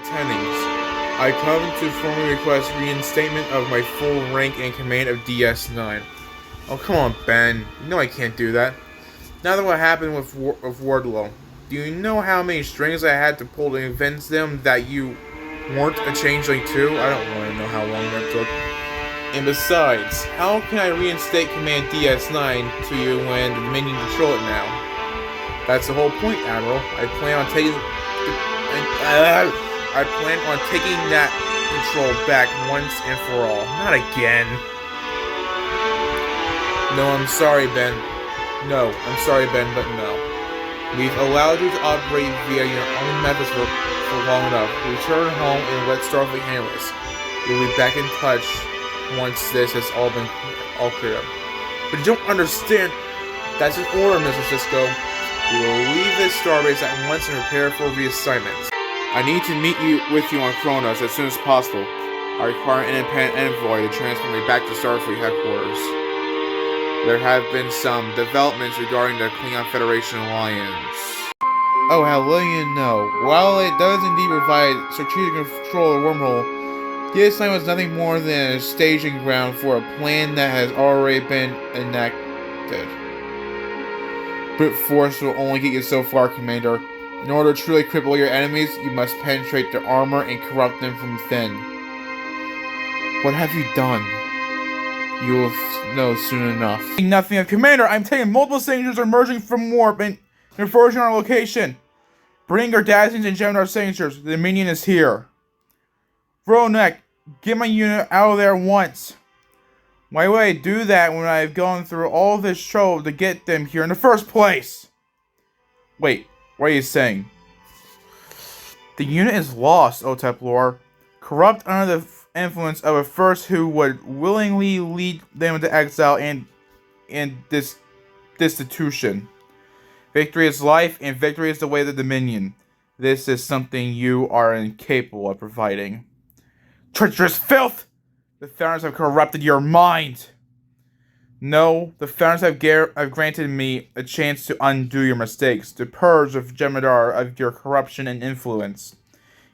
Tennings. I come to formally request reinstatement of my full rank and command of DS9. Oh, come on, Ben. You know I can't do that. Now that what happened with Wardlow, do you know how many strings I had to pull to convince them that you weren't a changeling too? I don't want to know how long that took. And besides, how can I reinstate Command DS9 to you when the Dominion control it now? That's the whole point, Admiral. I plan on taking that control back once and for all. Not again. No, I'm sorry, Ben. No, I'm sorry, Ben, but no. We've allowed you to operate via your own methods for long enough. Return home and let Starfleet handle this. We'll be back in touch once this has all cleared up. But you don't understand. That's an order, Mr. Sisko. We will leave this starbase at once and prepare for reassignment. I need to meet with you on Kronos as soon as possible. I require an independent envoy to transfer me back to Starfleet headquarters. There have been some developments regarding the Klingon Federation alliance. Oh, how will you know? While it does indeed provide strategic control of the wormhole, this time was nothing more than a staging ground for a plan that has already been enacted. Brute force will only get you so far, Commander. In order to truly cripple your enemies, you must penetrate their armor and corrupt them from within. What have you done? You will know soon enough. Nothing of Commander, I'm taking multiple signatures emerging from warp and converging on our location. Bring our Dazzlings and Gemini signatures. The Dominion is here. Vronek, get my unit out of there once. Why would I do that when I've gone through all this trouble to get them here in the first place? Wait, what are you saying? The unit is lost, O Templar. Corrupt under the influence of a first who would willingly lead them into exile and destitution. Victory is life, and victory is the way of the Dominion. This is something you are incapable of providing. Treacherous filth! The Founders have corrupted your mind! No, the Founders have granted me a chance to undo your mistakes, to purge of Jem'Hadar of your corruption and influence.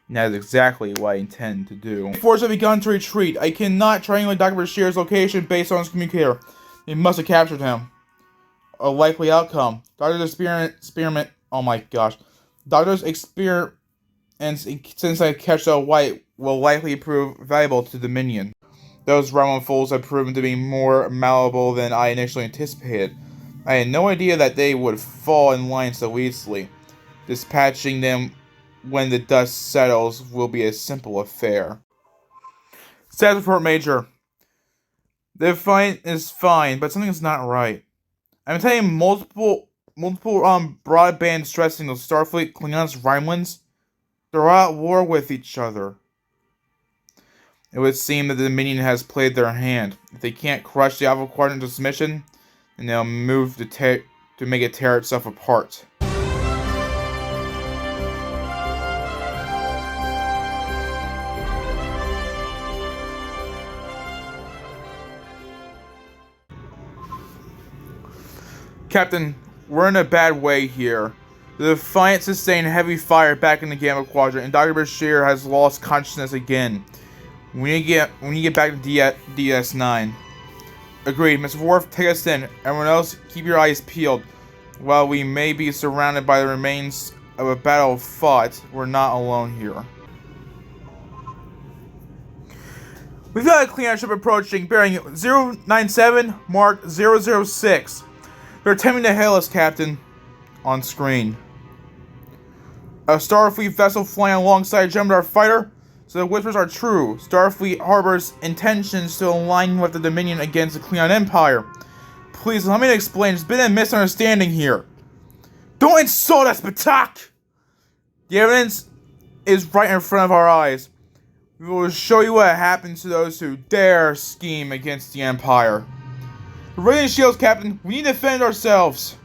And that is exactly what I intend to do. The forces have begun to retreat. I cannot triangulate Dr. Bashir's location based on his communicator. They must have captured him. A likely outcome. Experiment. Oh my gosh. Doctor's experiment, since I catch the white, will likely prove valuable to Dominion. Those Romulan fools have proven to be more malleable than I initially anticipated. I had no idea that they would fall in line so easily. Dispatching them when the dust settles will be a simple affair. Status report, Major. The fight is fine, but something is not right. I'm taking multiple broadband stress signals. Starfleet, Klingons, Rhinelands. They're at war with each other. It would seem that the Dominion has played their hand. If they can't crush the Alpha Quadrant into submission, then they'll move to make it tear itself apart. Captain, we're in a bad way here. The Defiant sustained heavy fire back in the Gamma Quadrant, and Dr. Bashir has lost consciousness again. We need to get back to DS9. Agreed. Mr. Worf, take us in. Everyone else, keep your eyes peeled. While we may be surrounded by the remains of a battle fought, we're not alone here. We've got a Klingon ship approaching, bearing 097, mark 006. They're attempting to hail us, Captain. On screen. A Starfleet vessel flying alongside a Jem'Hadar fighter? So the whispers are true. Starfleet harbors intentions to align with the Dominion against the Klingon Empire. Please, let me explain. There's been a misunderstanding here. Don't insult us, Batak! The evidence is right in front of our eyes. We will show you what happens to those who dare scheme against the Empire. The Radiant Shields, Captain. We need to defend ourselves.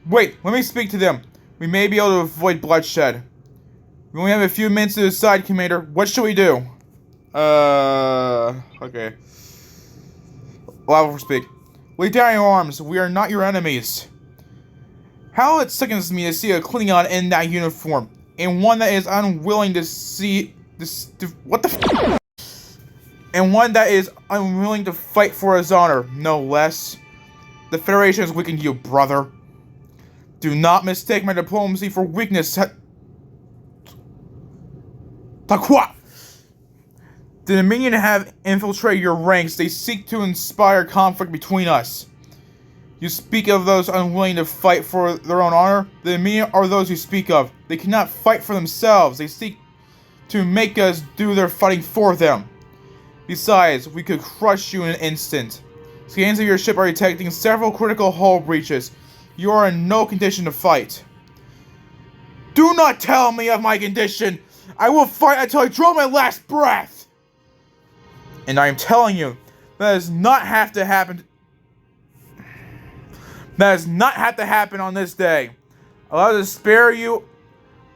Wait, let me speak to them. We may be able to avoid bloodshed. We only have a few minutes to decide, Commander. What should we do? Okay. Allow for speak. Lay down your arms. We are not your enemies. How it sickens me to see a Klingon in that uniform. and one that is unwilling to see this. What the f? And one that is unwilling to fight for his honor, no less. The Federation has weakened you, brother. Do not mistake my diplomacy for weakness. Takwa! The Dominion have infiltrated your ranks. They seek to inspire conflict between us. You speak of those unwilling to fight for their own honor. The Dominion are those you speak of. They cannot fight for themselves. They seek to make us do their fighting for them. Besides, we could crush you in an instant. Scans of your ship are detecting several critical hull breaches. You are in no condition to fight. Do not tell me of my condition! I will fight until I draw my last breath! And I am telling you, that does not have to happen. That does not have to happen on this day. Allow to spare you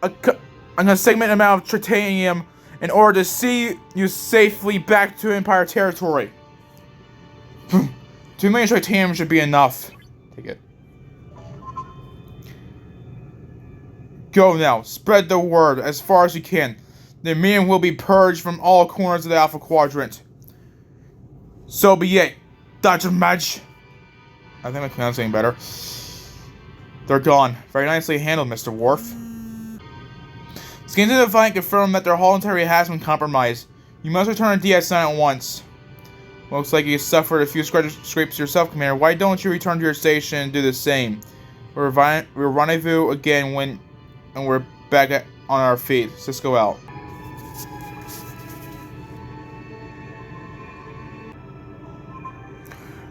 a segment amount of titanium in order to see you safely back to Empire territory. 2 million titanium should be enough. Take it. Go now. Spread the word as far as you can. The Dominion will be purged from all corners of the Alpha Quadrant. So be it, Dr. Madge. I think my command's getting better. They're gone. Very nicely handled, Mr. Worf. Scans of the Defiant confirm that their hull interior has been compromised. You must return to DS9 at once. Looks like you suffered a few scrapes yourself, Commander. Why don't you return to your station and do the same? We'll rendezvous again when we're back on our feet. Cisco out.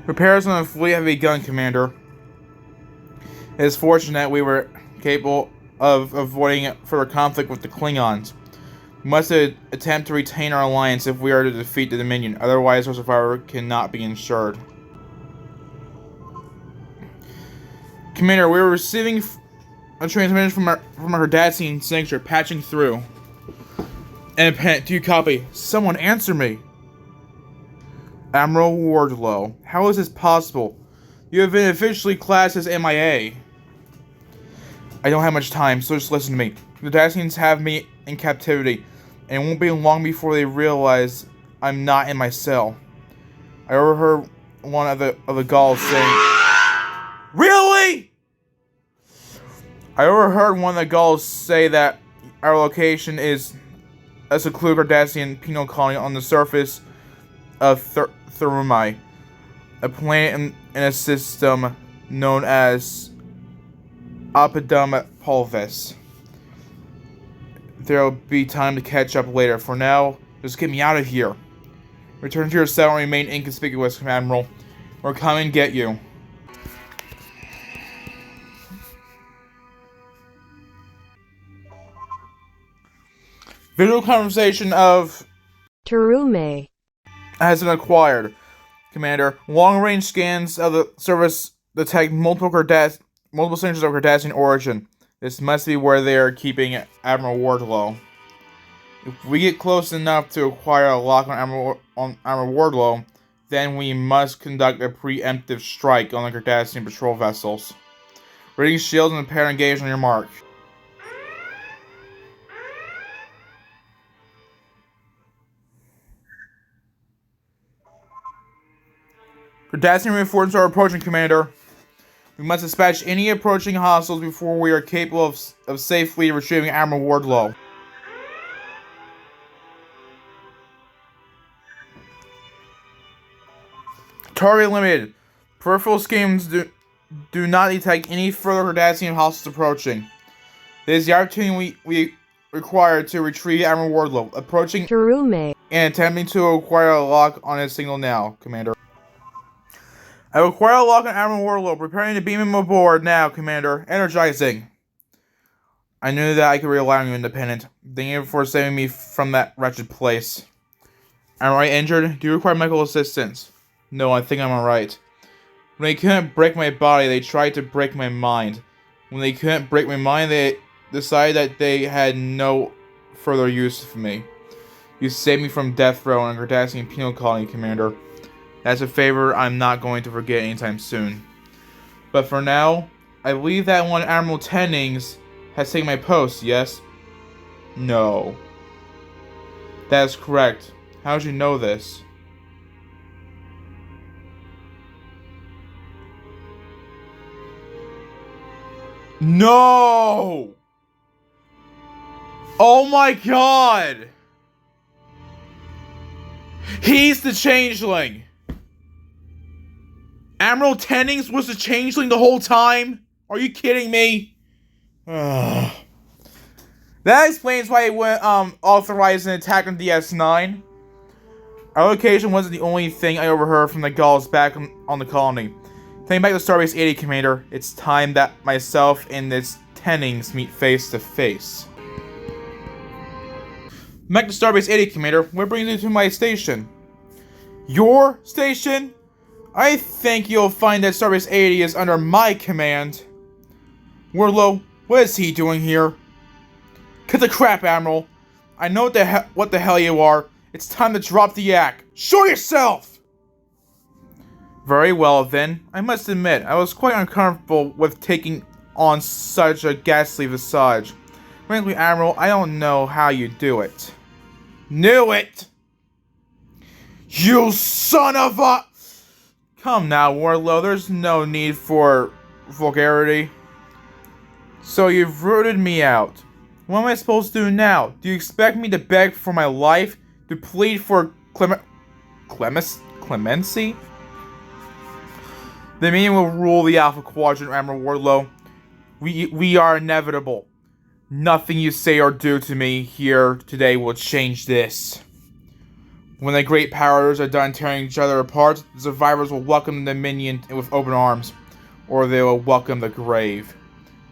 Repairs on the fleet have begun, Commander. It is fortunate we were capable of avoiding further conflict with the Klingons. We must attempt to retain our alliance if we are to defeat the Dominion. Otherwise, our survival cannot be ensured. Commander, we were receiving a transmission from our Cardassian signature, patching through. Independent, do you copy? Someone answer me. Admiral Wardlow, how is this possible? You have been officially classed as MIA. I don't have much time, so just listen to me. The Cardassians have me in captivity, and it won't be long before they realize I'm not in my cell. I overheard one of the Gauls saying, "Really?" I overheard one of the Gauls say that our location is a secluded Cardassian penal colony on the surface of Therumai, a planet in a system known as Apodum Pulvis. There'll be time to catch up later. For now, just get me out of here. Return to your cell and remain inconspicuous, Admiral. We're coming to get you. Visual conversation of Terume has been acquired, Commander. Long-range scans of the surface detect multiple signatures of Cardassian origin. This must be where they are keeping Admiral Wardlow. If we get close enough to acquire a lock on Admiral Wardlow, then we must conduct a preemptive strike on the Cardassian patrol vessels. Ready shields and prepare to engage on your mark. Cardassian reinforcements are approaching, Commander. We must dispatch any approaching hostiles before we are capable of safely retrieving Admiral Wardlow. Target limited. Peripheral scans do not detect any further Cardassian hostiles approaching. This is the opportunity we require to retrieve Admiral Wardlow. Approaching Terume and attempting to acquire a lock on his signal now, Commander. I require a lock on Admiral Wardlow. Preparing to beam him aboard now, Commander. Energizing. I knew that I could rely on you, Independent. Thank you for saving me from that wretched place. Am I injured? Do you require medical assistance? No, I think I'm alright. When they couldn't break my body, they tried to break my mind. When they couldn't break my mind, they decided that they had no further use for me. You saved me from death row on a Cardassian penal colony, Commander. That's a favor I'm not going to forget anytime soon. But for now, I believe that one Admiral Tennings has taken my post, yes? No. That is correct. How did you know this? No! Oh my god! He's the changeling! Admiral Tennings was the changeling the whole time? Are you kidding me? That explains why he went authorize an attack on DS9. Our location wasn't the only thing I overheard from the Gauls back on the colony. Think back to Starbase 80, Commander. It's time that myself and this Tennings meet face to face. Back to Starbase 80, Commander. What brings you to my station? Your station? I think you'll find that Starbase 80 is under my command. Warlow, what is he doing here? Cut the crap, Admiral. I know what the hell you are. It's time to drop the act. Show yourself! Very well, then. I must admit, I was quite uncomfortable with taking on such a ghastly visage. Frankly, Admiral, I don't know how you do it. Knew it! You son of a... Come now, Warlow, there's no need for vulgarity. So you've rooted me out. What am I supposed to do now? Do you expect me to beg for my life? To plead for clemency? The meaning will rule the Alpha Quadrant, Admiral Wardlow. We are inevitable. Nothing you say or do to me here today will change this. When the great powers are done tearing each other apart, the survivors will welcome the Dominion with open arms, or they will welcome the grave.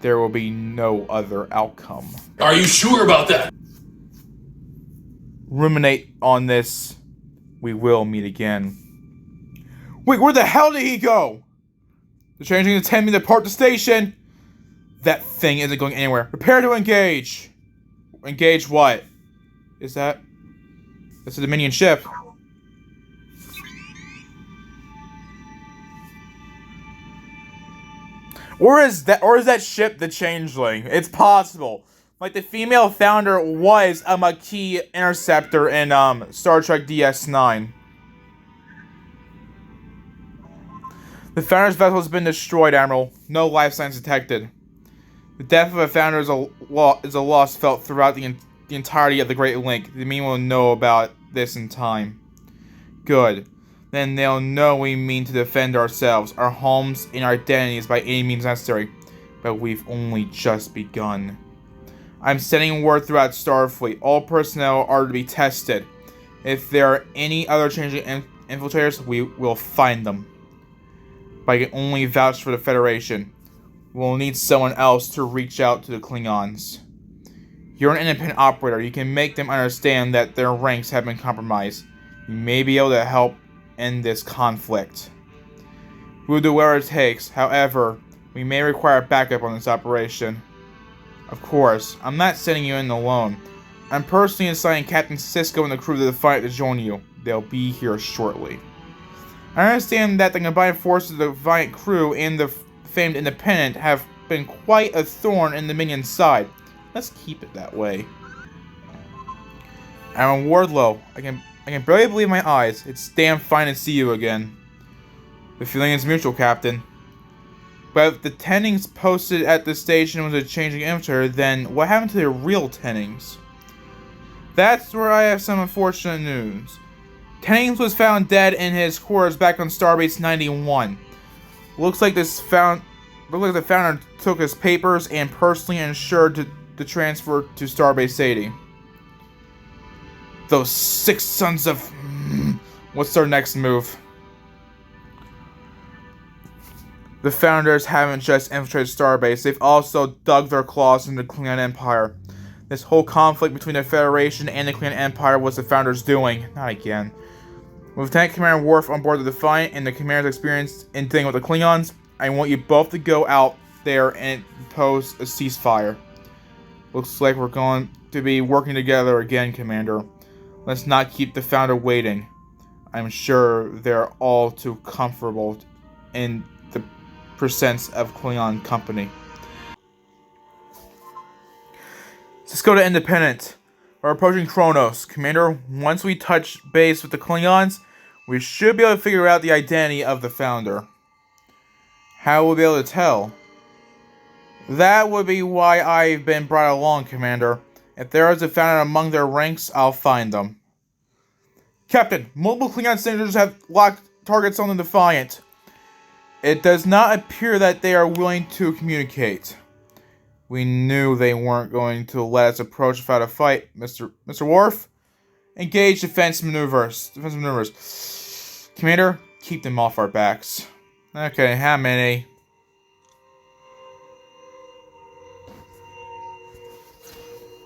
There will be no other outcome. Are you sure about that? Ruminate on this. We will meet again. Wait, where the hell did he go? The changeling is telling me to depart the station. That thing isn't going anywhere. Prepare to engage. Engage what? Is that? It's a Dominion ship. Or is that ship the changeling? It's possible. Like, the female founder was a Maquis interceptor in Star Trek DS9. The founder's vessel has been destroyed, Admiral. No life signs detected. The death of a founder is a loss felt throughout the entirety of the Great Link. The Dominion will know about this in time. Good. Then they'll know we mean to defend ourselves, our homes, and our identities by any means necessary. But we've only just begun. I'm sending word throughout Starfleet. All personnel are to be tested. If there are any other changing infiltrators, we will find them. But I can only vouch for the Federation. We'll need someone else to reach out to the Klingons. You're an independent operator. You can make them understand that their ranks have been compromised. You may be able to help end this conflict. We'll do whatever it takes. However, we may require backup on this operation. Of course, I'm not sending you in alone. I'm personally assigning Captain Sisko and the crew of the Defiant to join you. They'll be here shortly. I understand that the combined forces of the Defiant crew and the famed Independent have been quite a thorn in the Dominion's side. Let's keep it that way. Admiral Wardlow, I can barely believe my eyes. It's damn fine to see you again. The feeling is mutual, Captain. But if the Tennings posted at the station was a changing infiltrator, then what happened to the real Tennings? That's where I have some unfortunate news. Tennings was found dead in his quarters back on Starbase 91. Looks like the founder took his papers and personally ensured the transfer to Starbase 80. Those 6 sons of... What's their next move? The founders haven't just infiltrated Starbase, they've also dug their claws into the Klingon Empire. This whole conflict between the Federation and the Klingon Empire was the founders' doing. Not again. With Lieutenant Commander Worf on board the Defiant and the Commander's experience in dealing with the Klingons, I want you both to go out there and impose a ceasefire. Looks like we're going to be working together again, Commander. Let's not keep the founder waiting. I'm sure they're all too comfortable in the presence of Klingon company. Let's go to Independent. We're approaching Kronos. Commander, once we touch base with the Klingons, we should be able to figure out the identity of the founder. How will we be able to tell? That would be why I've been brought along, Commander. If there is a founder among their ranks, I'll find them. Captain, multiple Klingon senators have locked targets on the Defiant. It does not appear that they are willing to communicate. We knew they weren't going to let us approach without a fight, Mr. Worf. Engage defense maneuvers. Commander, keep them off our backs. Okay, how many?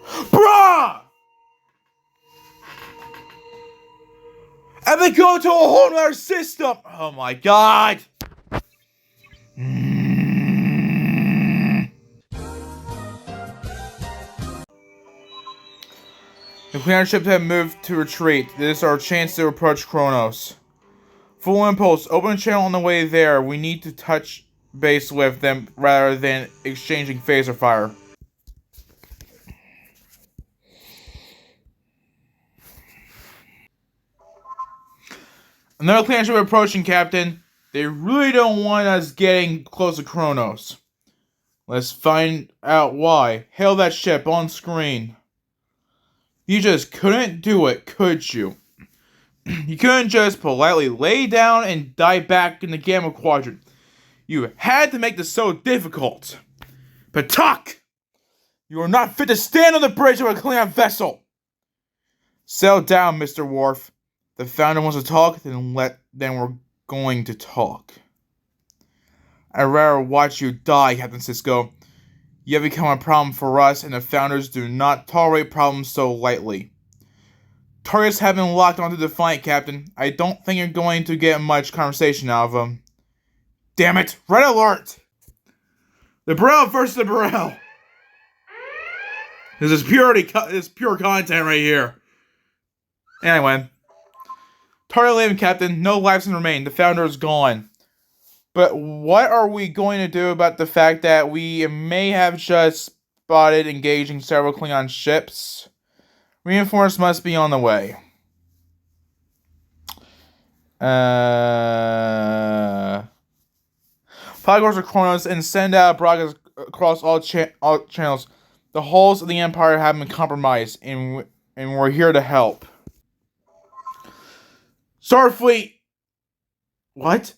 Bruh! And they go to a whole other system! Oh my god! The Klingon ships have moved to retreat. This is our chance to approach Kronos. Full impulse. Open a channel on the way there. We need to touch base with them rather than exchanging phaser fire. Another Klingon ship approaching, Captain. They really don't want us getting close to Kronos. Let's find out why. Hail that ship on screen. You just couldn't do it, could you? You couldn't just politely lay down and dive back in the Gamma Quadrant. You had to make this so difficult. Patak! You are not fit to stand on the bridge of a Klingon vessel! Settle down, Mr. Worf. The founder wants to talk, then we're going to talk. I'd rather watch you die, Captain Sisko. You have become a problem for us, and the founders do not tolerate problems so lightly. Targets have been locked onto the Defiant, Captain. I don't think you're going to get much conversation out of them. Damn it! Red alert! The Burrell versus the Burrell! This is pure content right here. Anyway. Target living, Captain. No lives can remain. The founder is gone. But what are we going to do about the fact that we may have just spotted engaging several Klingon ships? Reinforcements must be on the way. Fly to Kronos and send out broadcasts across all channels. The hulls of the Empire have been compromised, and we're here to help. Starfleet! What?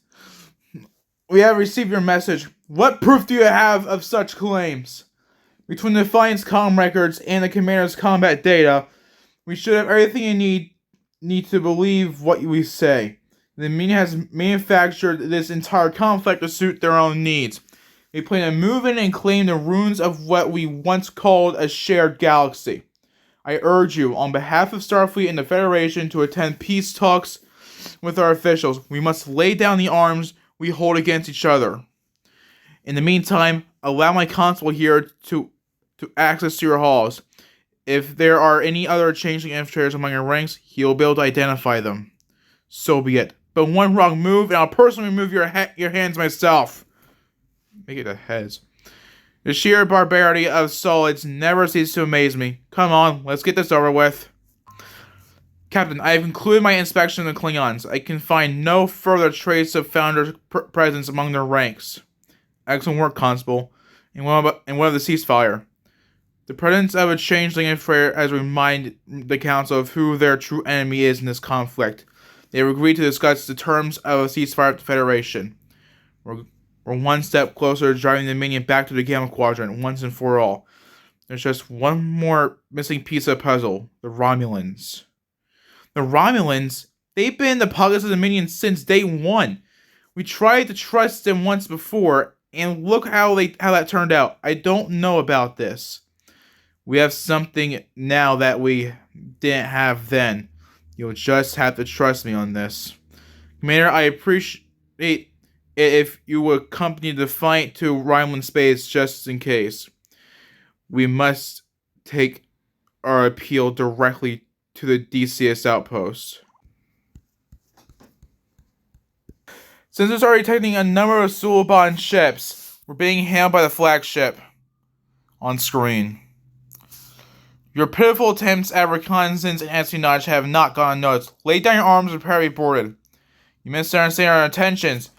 We have received your message. What proof do you have of such claims? Between the Defiant's comm records and the Commander's combat data, we should have everything you need to believe what we say. The media has manufactured this entire conflict to suit their own needs. They plan to move in and claim the ruins of what we once called a shared galaxy. I urge you, on behalf of Starfleet and the Federation, to attend peace talks with our officials. We must lay down the arms we hold against each other. In the meantime, allow my consul here to access to your halls. If there are any other changeling infiltrators among your ranks, he will be able to identify them. So be it. But one wrong move, and I'll personally remove your hands myself. Make it a heads. The sheer barbarity of solids never ceases to amaze me. Come on, let's get this over with. Captain, I have concluded my inspection of the Klingons. I can find no further trace of Founder's presence among their ranks. Excellent work, Constable. And what of the ceasefire? The presence of a changeling infiltrator has reminded the Council of who their true enemy is in this conflict. They have agreed to discuss the terms of a ceasefire with the Federation. We're one step closer to driving the Dominion back to the Gamma Quadrant once and for all. There's just one more missing piece of the puzzle. The Romulans. The Romulans, they've been in the pockets of the Dominion since day one. We tried to trust them once before, and look how that turned out. I don't know about this. We have something now that we didn't have then. You'll just have to trust me on this. Commander, I appreciate it if you would accompany the Defiant to Romulan space just in case. We must take our appeal directly to the DCS outpost. Sensors are detecting a number of Suliban ships. We're being hailed by the flagship on screen. Your pitiful attempts at reconnaissance and espionage have not gone unnoticed. Lay down your arms and prepare to be boarded. You misunderstand our intentions.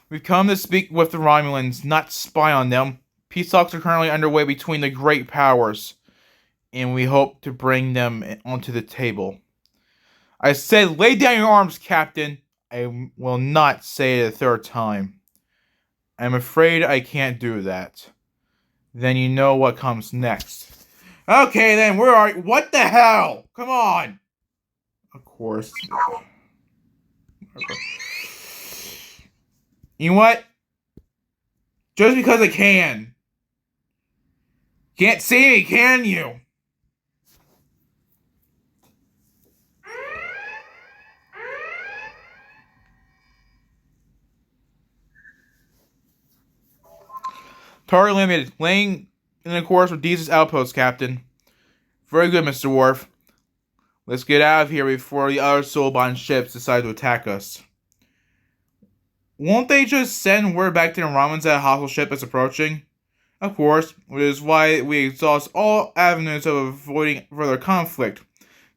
We've come to speak with the Romulans, not spy on them. Peace talks are currently underway between the great powers, and we hope to bring them onto the table. I said lay down your arms, Captain. I will not say it a third time. I'm afraid I can't do that. Then you know what comes next. Okay, then, where are you? What the hell? Come on! Of course. You know what? Just because I can. Can't see me, can you? Target limited. Laying in the course with Deez's outpost, Captain. Very good, Mr. Worf. Let's get out of here before the other Soulbond ships decide to attack us. Won't they just send word back to the Romans that a hostile ship is approaching? Of course, which is why we exhaust all avenues of avoiding further conflict.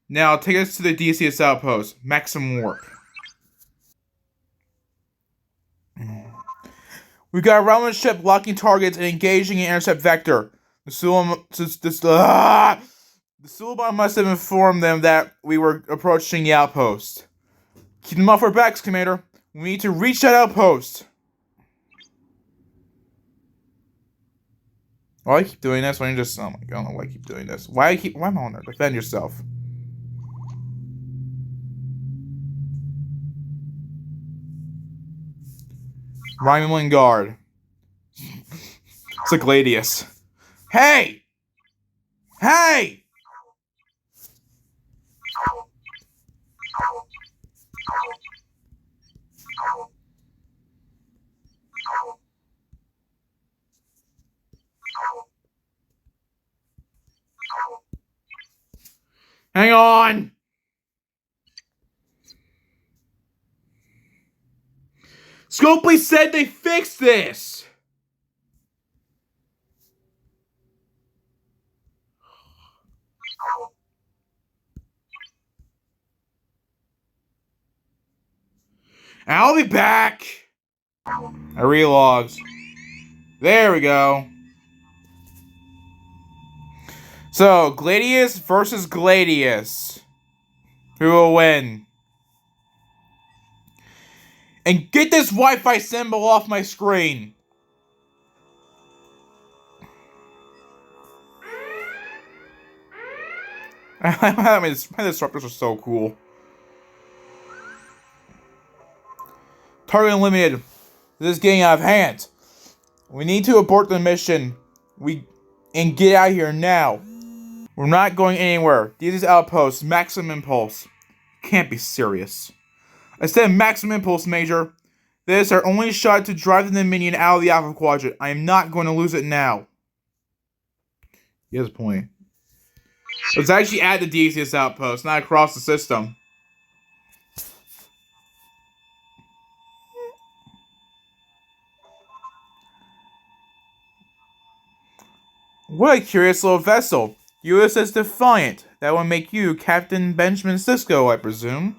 Now take us to the DCS outpost. Maximum warp. We've got a Roman ship locking targets and engaging an intercept vector. The Soulbond must have informed them that we were approaching the outpost. Keep them off our backs, Commander. We need to reach that outpost. Why do I keep doing this? Why don't you just... Oh my god, I don't know why I keep doing this. Why am I on there? Defend yourself. Romulan guard. It's like Gladius. Hey! Hey! Hang on! Scopely said they fixed this! I'll be back! I relogged. There we go. So, Gladius versus Gladius. Who will win? And get this Wi-Fi symbol off my screen. I mean, my disruptors are so cool. Target eliminated. This is getting out of hand. We need to abort the mission. And get out of here now. We're not going anywhere. These outposts, maximum impulse. Can't be serious. I said maximum impulse, Major. This is our only shot to drive the Dominion out of the Alpha Quadrant. I am not going to lose it now. He has a point. It's actually at the DCS outpost, not across the system. What a curious little vessel. USS Defiant. That will make you Captain Benjamin Sisko, I presume.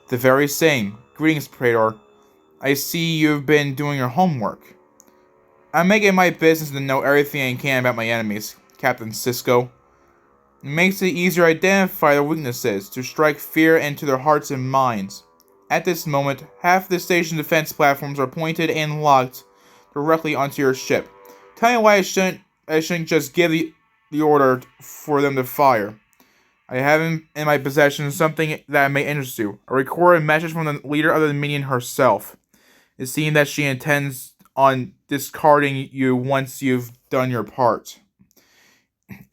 The very same. Greetings, Praetor. I see you've been doing your homework. I'm making my business to know everything I can about my enemies, Captain Sisko. It makes it easier to identify their weaknesses, to strike fear into their hearts and minds. At this moment, half the station defense platforms are pointed and locked directly onto your ship. Tell me why I shouldn't just give the order for them to fire. I have in my possession something that may interest you. A recorded message from the leader of the Dominion herself. It seems that she intends on discarding you once you've done your part.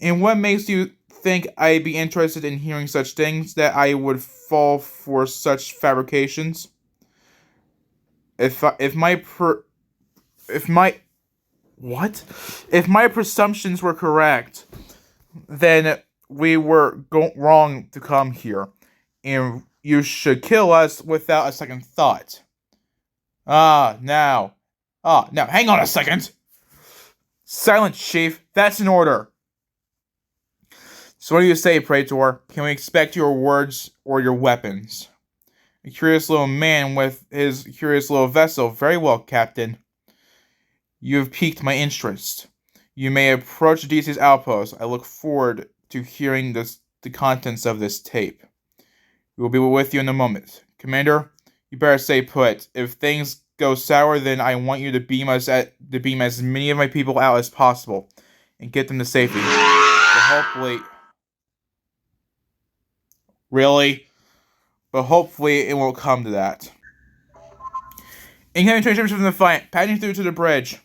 And what makes you think I'd be interested in hearing such things, that I would fall for such fabrications? If my presumptions were correct, then we were wrong to come here, and you should kill us without a second thought. Now, hang on a second. Silence, Chief. That's an order. So what do you say, Praetor? Can we expect your words or your weapons? A curious little man with his curious little vessel. Very well, Captain. You have piqued my interest. You may approach DC's outpost. I look forward to hearing the contents of this tape. We will be with you in a moment. Commander, you better stay put. If things go sour, then I want you to beam as many of my people out as possible and get them to safety. But hopefully, really, but hopefully it won't come to that. Incoming transmissions from the fight, passing through to the bridge.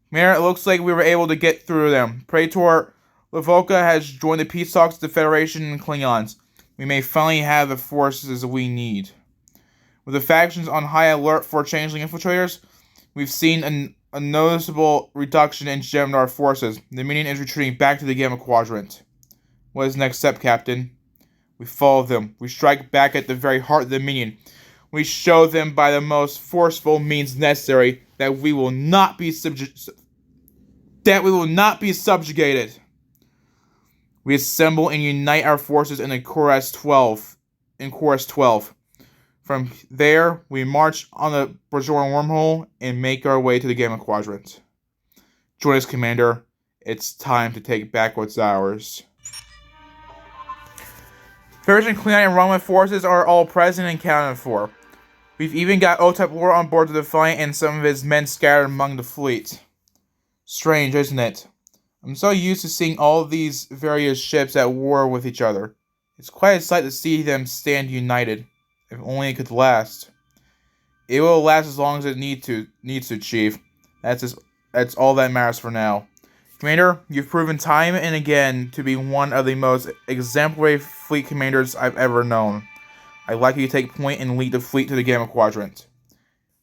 Commander, it looks like we were able to get through them. Praetor Lavoka has joined the peace talks with the Federation and Klingons. We may finally have the forces we need. With the factions on high alert for changeling infiltrators, we've seen a noticeable reduction in Jem'Hadar forces. The Minion is retreating back to the Gamma Quadrant. What is the next step, Captain? We follow them. We strike back at the very heart of the Minion. We show them by the most forceful means necessary that we will not be subjugated. We assemble and unite our forces in Chorus 12. From there, we march on the Bajoran wormhole and make our way to the Gamma Quadrant. Join us, Commander. It's time to take back what's ours. Federation, Klingon, and Romulan forces are all present and counted for. We've even got Otep Lore on board the Defiant and some of his men scattered among the fleet. Strange, isn't it? I'm so used to seeing all these various ships at war with each other. It's quite a sight to see them stand united. If only it could last. It will last as long as it needs to, Chief. That's all that matters for now. Commander, you've proven time and again to be one of the most exemplary fleet commanders I've ever known. I'd like you to take point and lead the fleet to the Gamma Quadrant.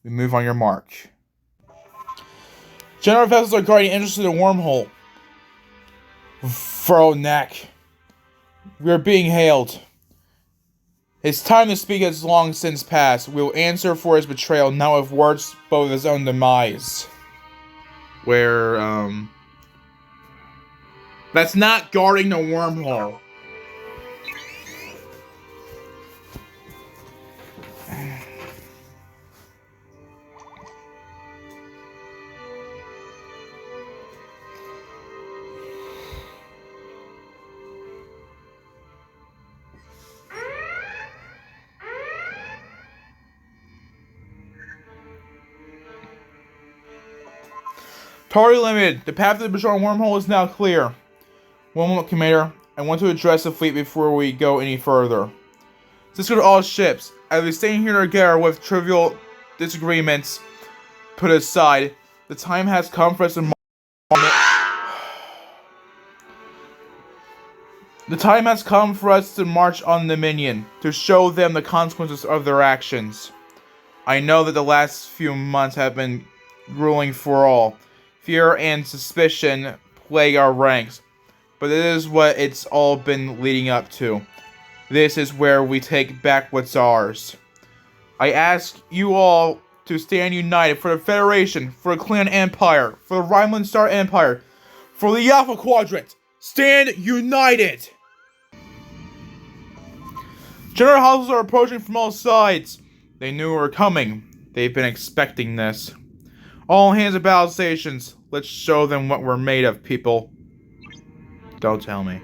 We move on your mark. General vessels are guarding entrances to the wormhole. Fronek. We are being hailed. His time to speak has long since passed. We will answer for his betrayal, not with words, but with his own demise. That's not guarding the wormhole. Target limited. The path to the Bajoran wormhole is now clear. One moment, Commander. I want to address the fleet before we go any further. Let's go to all ships. As we stand here together with trivial disagreements put aside, the time has come for us to march on the Minion, to show them the consequences of their actions. I know that the last few months have been grueling for all. Fear and suspicion plague our ranks, but this is what it's all been leading up to. This is where we take back what's ours. I ask you all to stand united for the Federation, for the Klingon Empire, for the Rhineland Star Empire, for the Alpha Quadrant. Stand united! General hostels are approaching from all sides. They knew we were coming. They've been expecting this. All hands at battle stations. Let's show them what we're made of, people. Don't tell me.